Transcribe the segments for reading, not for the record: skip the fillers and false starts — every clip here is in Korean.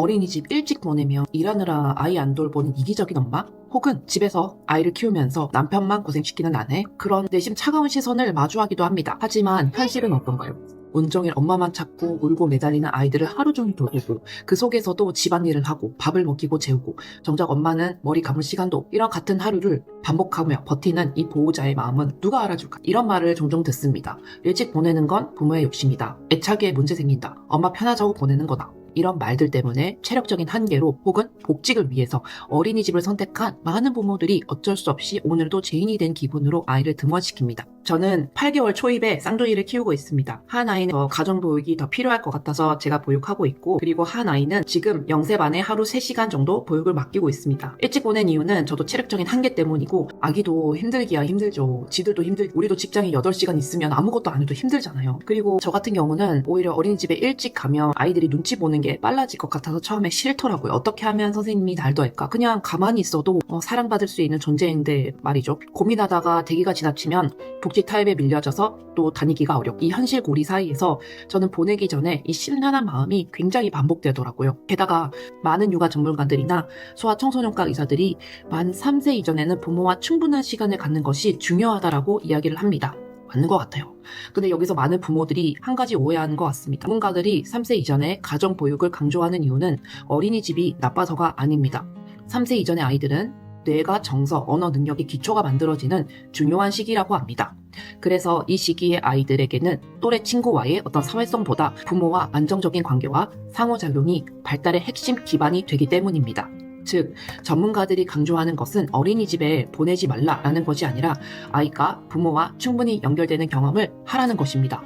어린이집 일찍 보내면 일하느라 아이 안 돌보는 이기적인 엄마? 혹은 집에서 아이를 키우면서 남편만 고생시키는 아내? 그런 내심 차가운 시선을 마주하기도 합니다. 하지만 현실은 어떤가요? 온종일 엄마만 찾고 울고 매달리는 아이들을 하루 종일 돌보고 그 속에서도 집안일을 하고 밥을 먹이고 재우고 정작 엄마는 머리 감을 시간도 이런 같은 하루를 반복하며 버티는 이 보호자의 마음은 누가 알아줄까? 이런 말을 종종 듣습니다. 일찍 보내는 건 부모의 욕심이다. 애착에 문제 생긴다. 엄마 편하자고 보내는 거다. 이런 말들 때문에 체력적인 한계로 혹은 복직을 위해서 어린이집을 선택한 많은 부모들이 어쩔 수 없이 오늘도 죄인이 된 기분으로 아이를 등원시킵니다. 저는 8개월 초입에 쌍둥이를 키우고 있습니다. 한 아이는 가정보육이 더 필요할 것 같아서 제가 보육하고 있고, 그리고 한 아이는 지금 0세 반에 하루 3시간 정도 보육을 맡기고 있습니다. 일찍 보낸 이유는 저도 체력적인 한계 때문이고, 아기도 힘들기야 힘들죠. 지들도 우리도 직장에 8시간 있으면 아무것도 안 해도 힘들잖아요. 그리고 저 같은 경우는 오히려 어린이집에 일찍 가면 아이들이 눈치 보는 게 빨라질 것 같아서 처음에 싫더라고요. 어떻게 하면 선생님이 날도 할까? 그냥 가만히 있어도 사랑받을 수 있는 존재인데 말이죠. 고민하다가 대기가 지나치면 복직 타입에 밀려져서 또 다니기가 어렵고, 이 현실 고리 사이에서 저는 보내기 전에 이 심란한 마음이 굉장히 반복되더라고요. 게다가 많은 육아 전문가들이나 소아 청소년과 의사들이 만 3세 이전에는 부모와 충분한 시간을 갖는 것이 중요하다라고 이야기를 합니다. 맞는 것 같아요. 근데 여기서 많은 부모들이 한 가지 오해하는 것 같습니다. 전문가들이 3세 이전에 가정보육을 강조하는 이유는 어린이집이 나빠서가 아닙니다. 3세 이전의 아이들은 뇌가 정서, 언어 능력의 기초가 만들어지는 중요한 시기라고 합니다. 그래서 이 시기의 아이들에게는 또래 친구와의 어떤 사회성보다 부모와 안정적인 관계와 상호작용이 발달의 핵심 기반이 되기 때문입니다. 즉, 전문가들이 강조하는 것은 어린이집에 보내지 말라라는 것이 아니라 아이가 부모와 충분히 연결되는 경험을 하라는 것입니다.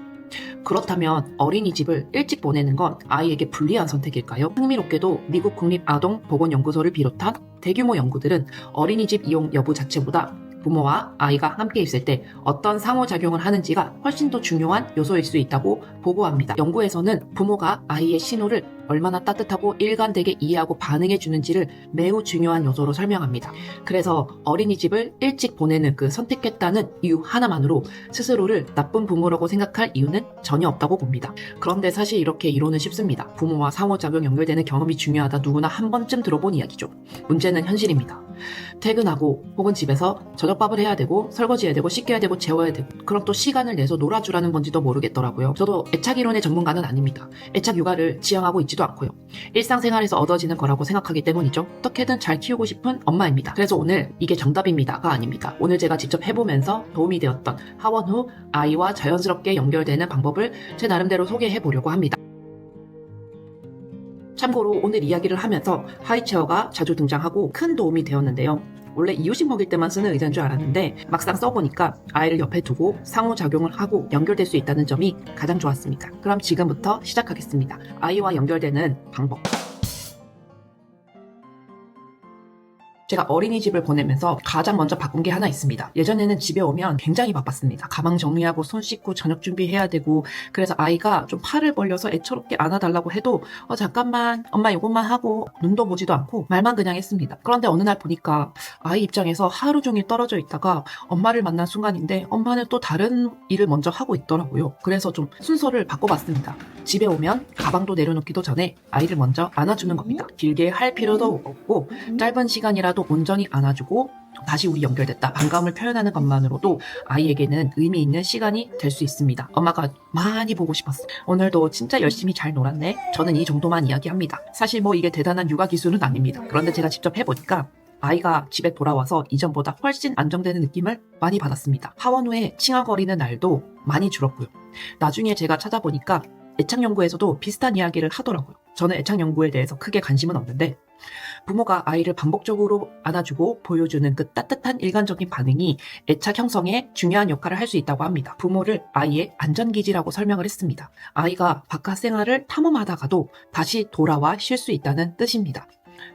그렇다면 어린이집을 일찍 보내는 건 아이에게 불리한 선택일까요? 흥미롭게도 미국 국립아동보건연구소를 비롯한 대규모 연구들은 어린이집 이용 여부 자체보다 부모와 아이가 함께 있을 때 어떤 상호작용을 하는지가 훨씬 더 중요한 요소일 수 있다고 보고합니다. 연구에서는 부모가 아이의 신호를 얼마나 따뜻하고 일관되게 이해하고 반응해 주는지를 매우 중요한 요소로 설명합니다. 그래서 어린이집을 일찍 보내는 그 선택했다는 이유 하나만으로 스스로를 나쁜 부모라고 생각할 이유는 전혀 없다고 봅니다. 그런데 사실 이렇게 이론은 쉽습니다. 부모와 상호작용 연결되는 경험이 중요하다, 누구나 한 번쯤 들어본 이야기죠. 문제는 현실입니다. 퇴근하고 혹은 집에서 저녁밥을 해야 되고 설거지해야 되고 씻겨야 되고 재워야 되고, 그럼 또 시간을 내서 놀아주라는 건지도 모르겠더라고요. 저도 애착이론의 전문가는 아닙니다. 애착 육아를 지향하고 있지도 않고요. 일상생활에서 얻어지는 거라고 생각하기 때문이죠. 어떻게든 잘 키우고 싶은 엄마입니다. 그래서 오늘 이게 정답입니다가 아닙니다. 오늘 제가 직접 해보면서 도움이 되었던 하원 후 아이와 자연스럽게 연결되는 방법을 제 나름대로 소개해 보려고 합니다. 참고로 오늘 이야기를 하면서 하이체어가 자주 등장하고 큰 도움이 되었는데요. 원래 이유식 먹일 때만 쓰는 의자인 줄 알았는데 막상 써보니까 아이를 옆에 두고 상호작용을 하고 연결될 수 있다는 점이 가장 좋았습니다. 그럼 지금부터 시작하겠습니다. 아이와 연결되는 방법. 제가 어린이집을 보내면서 가장 먼저 바꾼 게 하나 있습니다. 예전에는 집에 오면 굉장히 바빴습니다. 가방 정리하고 손 씻고 저녁 준비해야 되고, 그래서 아이가 좀 팔을 벌려서 애처롭게 안아달라고 해도 잠깐만 엄마 이것만 하고 눈도 보지도 않고 말만 그냥 했습니다. 그런데 어느 날 보니까 아이 입장에서 하루 종일 떨어져 있다가 엄마를 만난 순간인데 엄마는 또 다른 일을 먼저 하고 있더라고요. 그래서 좀 순서를 바꿔봤습니다. 집에 오면 가방도 내려놓기도 전에 아이를 먼저 안아주는 겁니다. 길게 할 필요도 없고 짧은 시간이라도 온전히 안아주고 다시 우리 연결됐다, 반가움을 표현하는 것만으로도 아이에게는 의미 있는 시간이 될 수 있습니다. 엄마가 많이 보고 싶었어. 오늘도 진짜 열심히 잘 놀았네. 저는 이 정도만 이야기합니다. 사실 이게 대단한 육아 기술은 아닙니다. 그런데 제가 직접 해보니까 아이가 집에 돌아와서 이전보다 훨씬 안정되는 느낌을 많이 받았습니다. 하원 후에 칭얼거리는 날도 많이 줄었고요. 나중에 제가 찾아보니까 애착 연구에서도 비슷한 이야기를 하더라고요. 저는 애착 연구에 대해서 크게 관심은 없는데 부모가 아이를 반복적으로 안아주고 보여주는 그 따뜻한 일관적인 반응이 애착 형성에 중요한 역할을 할 수 있다고 합니다. 부모를 아이의 안전기지라고 설명을 했습니다. 아이가 바깥 생활을 탐험하다가도 다시 돌아와 쉴 수 있다는 뜻입니다.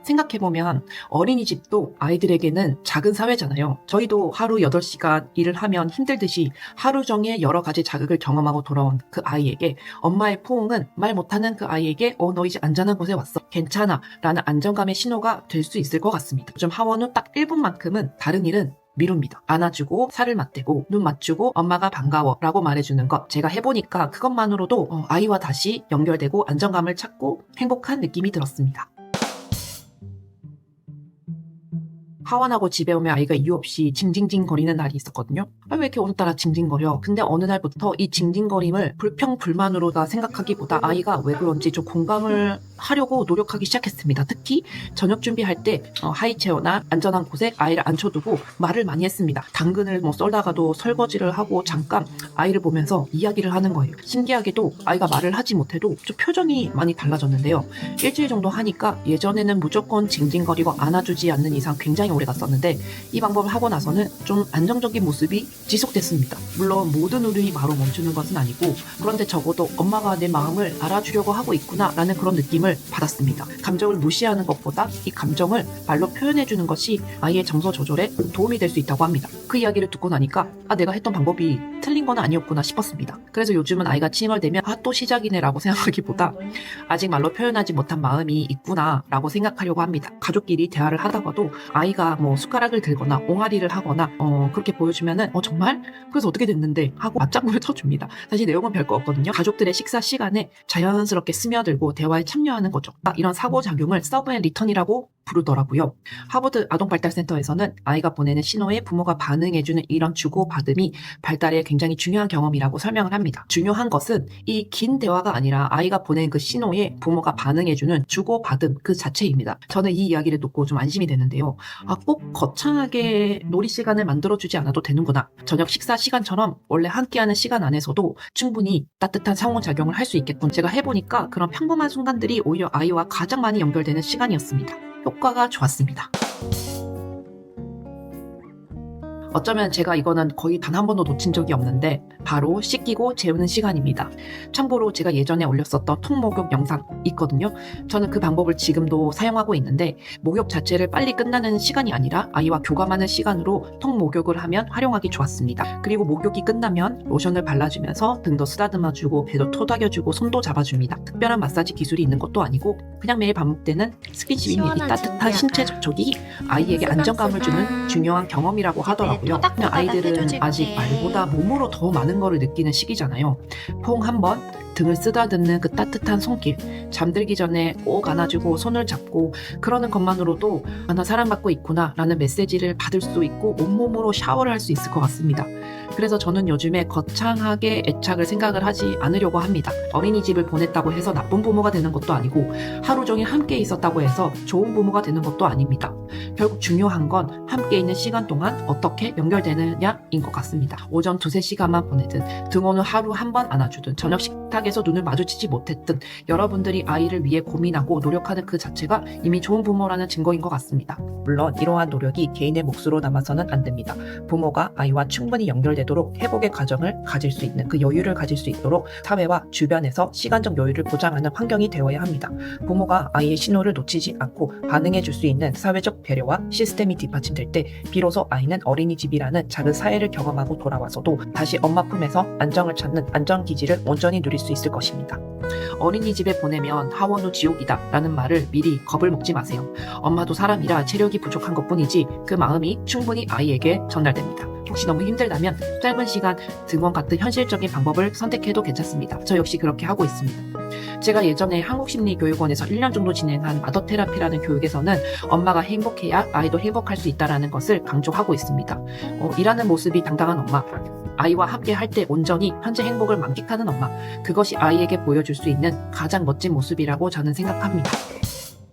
생각해보면 어린이집도 아이들에게는 작은 사회잖아요. 저희도 하루 8시간 일을 하면 힘들듯이 하루 종일 여러 가지 자극을 경험하고 돌아온 그 아이에게 엄마의 포옹은 말 못하는 그 아이에게 너 이제 안전한 곳에 왔어, 괜찮아 라는 안정감의 신호가 될 수 있을 것 같습니다. 요즘 하원 후 딱 1분만큼은 다른 일은 미룹니다. 안아주고 살을 맞대고 눈 맞추고 엄마가 반가워 라고 말해주는 것, 제가 해보니까 그것만으로도 아이와 다시 연결되고 안정감을 찾고 행복한 느낌이 들었습니다. 하원하고 집에 오면 아이가 이유 없이 징징징 거리는 날이 있었거든요. 왜 이렇게 오늘따라 징징거려? 근데 어느 날부터 이 징징거림을 불평불만으로 다 생각하기보다 아이가 왜 그런지 좀 공감을 하려고 노력하기 시작했습니다. 특히 저녁 준비할 때 하이체어나 안전한 곳에 아이를 앉혀두고 말을 많이 했습니다. 당근을 썰다가도 설거지를 하고 잠깐 아이를 보면서 이야기를 하는 거예요. 신기하게도 아이가 말을 하지 못해도 좀 표정이 많이 달라졌는데요. 일주일 정도 하니까 예전에는 무조건 징징거리고 안아주지 않는 이상 굉장히 오래 갔었는데 이 방법을 하고 나서는 좀 안정적인 모습이 지속됐습니다. 물론 모든 울음이 바로 멈추는 것은 아니고, 그런데 적어도 엄마가 내 마음을 알아주려고 하고 있구나 라는 그런 느낌을 받았습니다. 감정을 무시하는 것보다 이 감정을 말로 표현해주는 것이 아이의 정서 조절에 도움이 될 수 있다고 합니다. 그 이야기를 듣고 나니까 내가 했던 방법이 틀린 건 아니었구나 싶었습니다. 그래서 요즘은 아이가 칭얼대면 또 시작이네 라고 생각하기보다 아직 말로 표현하지 못한 마음이 있구나 라고 생각하려고 합니다. 가족끼리 대화를 하다가도 아이가 숟가락을 들거나 옹알이를 하거나 그렇게 보여주면은 정말? 그래서 어떻게 됐는데? 하고 맞장구를 쳐줍니다. 사실 내용은 별거 없거든요. 가족들의 식사 시간에 자연스럽게 스며들고 대화에 참여하는 거죠. 이런 상호작용을 서브 앤 리턴이라고 부르더라고요. 하버드 아동발달센터에서는 아이가 보내는 신호에 부모가 반응해주는 이런 주고받음이 발달에 굉장히 중요한 경험이라고 설명을 합니다. 중요한 것은 이 긴 대화가 아니라 아이가 보낸 그 신호에 부모가 반응해주는 주고받음 그 자체입니다. 저는 이 이야기를 듣고 좀 안심이 되는데요. 꼭 거창하게 놀이 시간을 만들어주지 않아도 되는구나. 저녁 식사 시간처럼 원래 함께하는 시간 안에서도 충분히 따뜻한 상호작용을 할 수 있겠군. 제가 해보니까 그런 평범한 순간들이 오히려 아이와 가장 많이 연결되는 시간이었습니다. 효과가 좋았습니다. 어쩌면 제가 이거는 거의 단 한 번도 놓친 적이 없는데 바로 씻기고 재우는 시간입니다. 참고로 제가 예전에 올렸었던 통목욕 영상 있거든요. 저는 그 방법을 지금도 사용하고 있는데 목욕 자체를 빨리 끝나는 시간이 아니라 아이와 교감하는 시간으로 통목욕을 하면 활용하기 좋았습니다. 그리고 목욕이 끝나면 로션을 발라주면서 등도 쓰다듬어주고 배도 토닥여주고 손도 잡아줍니다. 특별한 마사지 기술이 있는 것도 아니고 그냥 매일 반복되는 스킨십인 이 따뜻한 신체 접촉이 아이에게 안정감을 주는 중요한 경험이라고 하더라고요. 그냥 아이들은 아직 말보다 몸으로 더 많은 거를 느끼는 시기잖아요. 퐁 한번 등을 쓰다듬는 그 따뜻한 손길, 잠들기 전에 꼭 안아주고 손을 잡고 그러는 것만으로도 나 사랑받고 있구나 라는 메시지를 받을 수 있고 온몸으로 샤워를 할 수 있을 것 같습니다. 그래서 저는 요즘에 거창하게 애착을 생각을 하지 않으려고 합니다. 어린이집을 보냈다고 해서 나쁜 부모가 되는 것도 아니고 하루 종일 함께 있었다고 해서 좋은 부모가 되는 것도 아닙니다. 결국 중요한 건 함께 있는 시간 동안 어떻게 연결되느냐인 것 같습니다. 오전 2-3시간만 보내든 등원을 하루 한 번 안아주든 저녁 식탁에서 눈을 마주치지 못했든 여러분들이 아이를 위해 고민하고 노력하는 그 자체가 이미 좋은 부모라는 증거인 것 같습니다. 물론 이러한 노력이 개인의 몫으로 남아서는 안 됩니다. 부모가 아이와 충분히 연결되도록 회복의 과정을 가질 수 있는 그 여유를 가질 수 있도록 사회와 주변에서 시간적 여유를 보장하는 환경이 되어야 합니다. 부모가 아이의 신호를 놓치지 않고 반응해 줄 수 있는 사회적 배려와 시스템이 뒷받침될 때 비로소 아이는 어린이집이라는 작은 사회를 경험하고 돌아와서도 다시 엄마 품에서 안정을 찾는 안정기지를 온전히 누릴 수 있을 것입니다. 어린이집에 보내면 하원 후 지옥이다 라는 말을 미리 겁을 먹지 마세요. 엄마도 사람이라 체력이 부족한 것뿐이지 그 마음이 충분히 아이에게 전달됩니다. 혹시 너무 힘들다면 짧은 시간 등원 같은 현실적인 방법을 선택해도 괜찮습니다. 저 역시 그렇게 하고 있습니다. 제가 예전에 한국심리교육원에서 1년 정도 진행한 마더테라피라는 교육에서는 엄마가 행복해야 아이도 행복할 수 있다는 것을 강조하고 있습니다. 일하는 모습이 당당한 엄마, 아이와 함께 할 때 온전히 현재 행복을 만끽하는 엄마, 그것이 아이에게 보여줄 수 있는 가장 멋진 모습이라고 저는 생각합니다.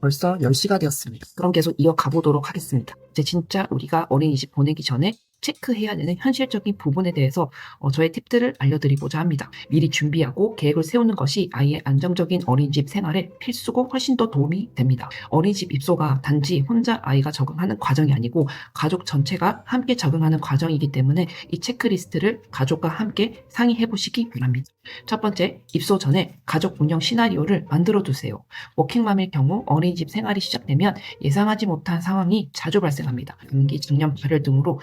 벌써 10시가 되었습니다. 그럼 계속 이어가 보도록 하겠습니다. 이제 진짜 우리가 어린이집 보내기 전에 체크해야 되는 현실적인 부분에 대해서 저의 팁들을 알려드리고자 합니다. 미리 준비하고 계획을 세우는 것이 아이의 안정적인 어린이집 생활에 필수고 훨씬 더 도움이 됩니다. 어린이집 입소가 단지 혼자 아이가 적응하는 과정이 아니고 가족 전체가 함께 적응하는 과정이기 때문에 이 체크리스트를 가족과 함께 상의해 보시기 바랍니다. 첫 번째, 입소 전에 가족 운영 시나리오를 만들어 두세요. 워킹맘일 경우 어린이집 생활이 시작되면 예상하지 못한 상황이 자주 발생합니다. 감기, 장염, 발열 등으로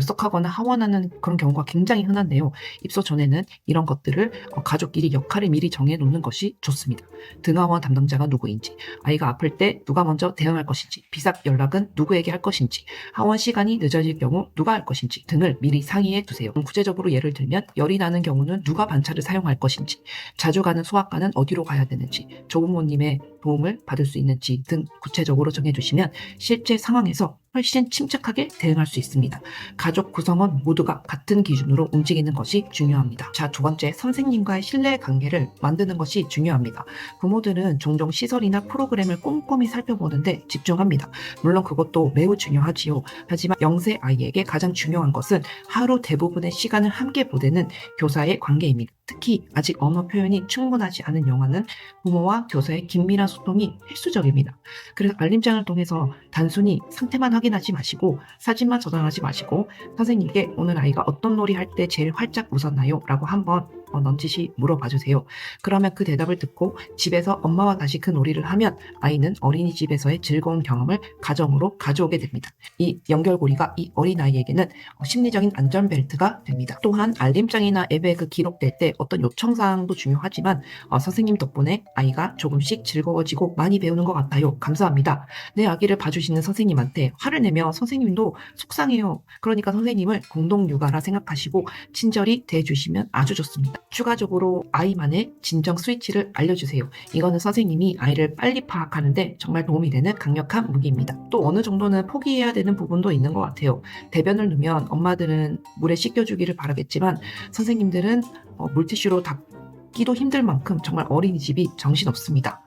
결석하거나 하원하는 그런 경우가 굉장히 흔한데요. 입소 전에는 이런 것들을 가족끼리 역할을 미리 정해놓는 것이 좋습니다. 등하원 담당자가 누구인지, 아이가 아플 때 누가 먼저 대응할 것인지, 비상 연락은 누구에게 할 것인지, 하원 시간이 늦어질 경우 누가 할 것인지 등을 미리 상의해 두세요. 구체적으로 예를 들면 열이 나는 경우는 누가 반차를 사용할 것인지, 자주 가는 소아과는 어디로 가야 되는지, 조부모님의 도움을 받을 수 있는지 등 구체적으로 정해주시면 실제 상황에서 훨씬 침착하게 대응할 수 있습니다. 가족 구성원 모두가 같은 기준으로 움직이는 것이 중요합니다. 자, 두 번째, 선생님과의 신뢰 관계를 만드는 것이 중요합니다. 부모들은 종종 시설이나 프로그램을 꼼꼼히 살펴보는데 집중합니다. 물론 그것도 매우 중요하지요. 하지만 0세 아이에게 가장 중요한 것은 하루 대부분의 시간을 함께 보내는 교사의 관계입니다. 특히 아직 언어 표현이 충분하지 않은 영아는 부모와 교사의 긴밀한 소통이 필수적입니다. 그래서 알림장을 통해서 단순히 상태만 확인하지 마시고 사진만 저장하지 마시고 선생님께 오늘 아이가 어떤 놀이 할 때 제일 활짝 웃었나요? 라고 한번 넌지시 물어봐 주세요. 그러면 그 대답을 듣고 집에서 엄마와 다시 그 놀이를 하면 아이는 어린이집에서의 즐거운 경험을 가정으로 가져오게 됩니다. 이 연결고리가 이 어린아이에게는 심리적인 안전벨트가 됩니다. 또한 알림장이나 앱에 기록될 때 어떤 요청사항도 중요하지만 선생님 덕분에 아이가 조금씩 즐거워지고 많이 배우는 것 같아요. 감사합니다. 내 아기를 봐주시는 선생님한테 화를 내면 선생님도 속상해요. 그러니까 선생님을 공동육아라 생각하시고 친절히 대해주시면 아주 좋습니다. 추가적으로 아이만의 진정 스위치를 알려주세요. 이거는 선생님이 아이를 빨리 파악하는데 정말 도움이 되는 강력한 무기입니다. 또 어느 정도는 포기해야 되는 부분도 있는 것 같아요. 대변을 누면 엄마들은 물에 씻겨주기를 바라겠지만 선생님들은 물티슈로 닦기도 힘들 만큼 정말 어린이집이 정신없습니다.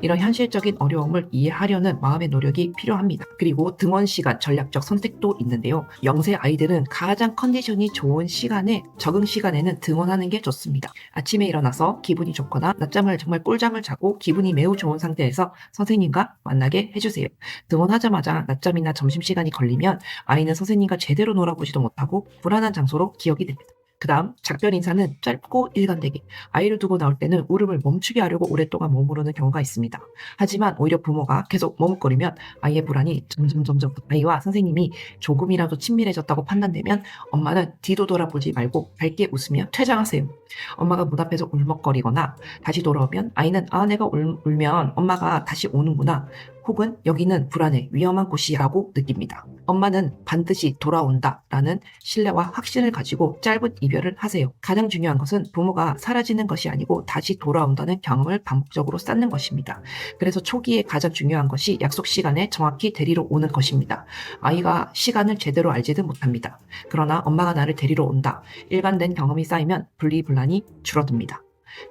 이런 현실적인 어려움을 이해하려는 마음의 노력이 필요합니다. 그리고 등원 시간 전략적 선택도 있는데요. 0세 아이들은 가장 컨디션이 좋은 시간에 적응 시간에는 등원하는 게 좋습니다. 아침에 일어나서 기분이 좋거나 낮잠을 정말 꿀잠을 자고 기분이 매우 좋은 상태에서 선생님과 만나게 해주세요. 등원하자마자 낮잠이나 점심시간이 걸리면 아이는 선생님과 제대로 놀아보지도 못하고 불안한 장소로 기억이 됩니다. 그 다음 작별 인사는 짧고 일관되게. 아이를 두고 나올 때는 울음을 멈추게 하려고 오랫동안 머무르는 경우가 있습니다. 하지만 오히려 부모가 계속 머뭇거리면 아이의 불안이 점점 아이와 선생님이 조금이라도 친밀해졌다고 판단되면 엄마는 뒤도 돌아보지 말고 밝게 웃으며 퇴장하세요. 엄마가 문 앞에서 울먹거리거나 다시 돌아오면 아이는 내가 울면 엄마가 다시 오는구나. 혹은 여기는 불안해, 위험한 곳이라고 느낍니다. 엄마는 반드시 돌아온다 라는 신뢰와 확신을 가지고 짧은 이별을 하세요. 가장 중요한 것은 부모가 사라지는 것이 아니고 다시 돌아온다는 경험을 반복적으로 쌓는 것입니다. 그래서 초기에 가장 중요한 것이 약속 시간에 정확히 데리러 오는 것입니다. 아이가 시간을 제대로 알지는 못합니다. 그러나 엄마가 나를 데리러 온다. 일관된 경험이 쌓이면 분리불안이 줄어듭니다.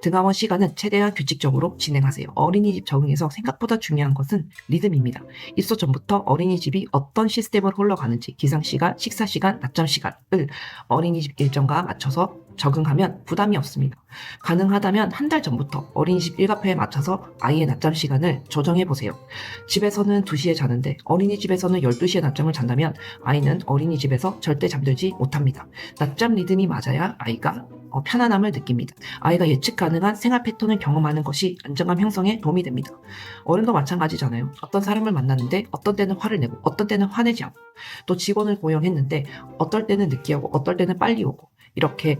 등하원 시간은 최대한 규칙적으로 진행하세요. 어린이집 적응에서 생각보다 중요한 것은 리듬입니다. 입소 전부터 어린이집이 어떤 시스템으로 흘러가는지 기상시간, 식사시간, 낮잠시간을 어린이집 일정과 맞춰서 적응하면 부담이 없습니다. 가능하다면 한 달 전부터 어린이집 일과표에 맞춰서 아이의 낮잠 시간을 조정해보세요. 집에서는 2시에 자는데 어린이집에서는 12시에 낮잠을 잔다면 아이는 어린이집에서 절대 잠들지 못합니다. 낮잠 리듬이 맞아야 아이가 편안함을 느낍니다. 아이가 예측 가능한 생활 패턴을 경험하는 것이 안정감 형성에 도움이 됩니다. 어른도 마찬가지잖아요. 어떤 사람을 만났는데 어떤 때는 화를 내고 어떤 때는 화내지 않고 또 직원을 고용했는데 어떨 때는 늦게 오고 어떨 때는 빨리 오고 이렇게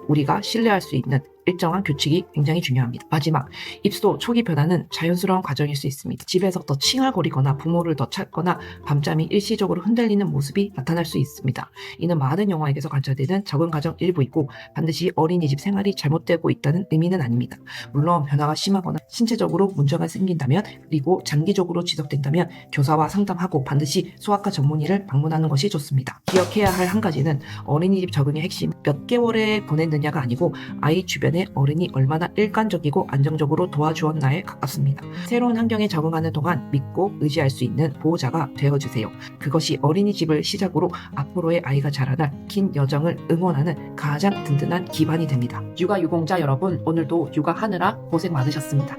우리가 신뢰할 수 있는 일정한 규칙이 굉장히 중요합니다. 마지막, 입소 초기 변화는 자연스러운 과정일 수 있습니다. 집에서 더 칭얼거리거나 부모를 더 찾거나 밤잠이 일시적으로 흔들리는 모습이 나타날 수 있습니다. 이는 많은 영아에게서 관찰되는 적응 과정 일부이고 반드시 어린이집 생활이 잘못되고 있다는 의미는 아닙니다. 물론 변화가 심하거나 신체적으로 문제가 생긴다면 그리고 장기적으로 지속된다면 교사와 상담하고 반드시 소아과 전문의를 방문하는 것이 좋습니다. 기억해야 할 한 가지는 어린이집 적응의 핵심 몇 개월에 보냈느냐가 아니고 아이 주변에 어른이 얼마나 일관적이고 안정적으로 도와주었나에 가깝습니다. 새로운 환경에 적응하는 동안 믿고 의지할 수 있는 보호자가 되어주세요. 그것이 어린이집을 시작으로 앞으로의 아이가 자라날 긴 여정을 응원하는 가장 든든한 기반이 됩니다. 육아 유공자 여러분, 오늘도 육아하느라 고생 많으셨습니다.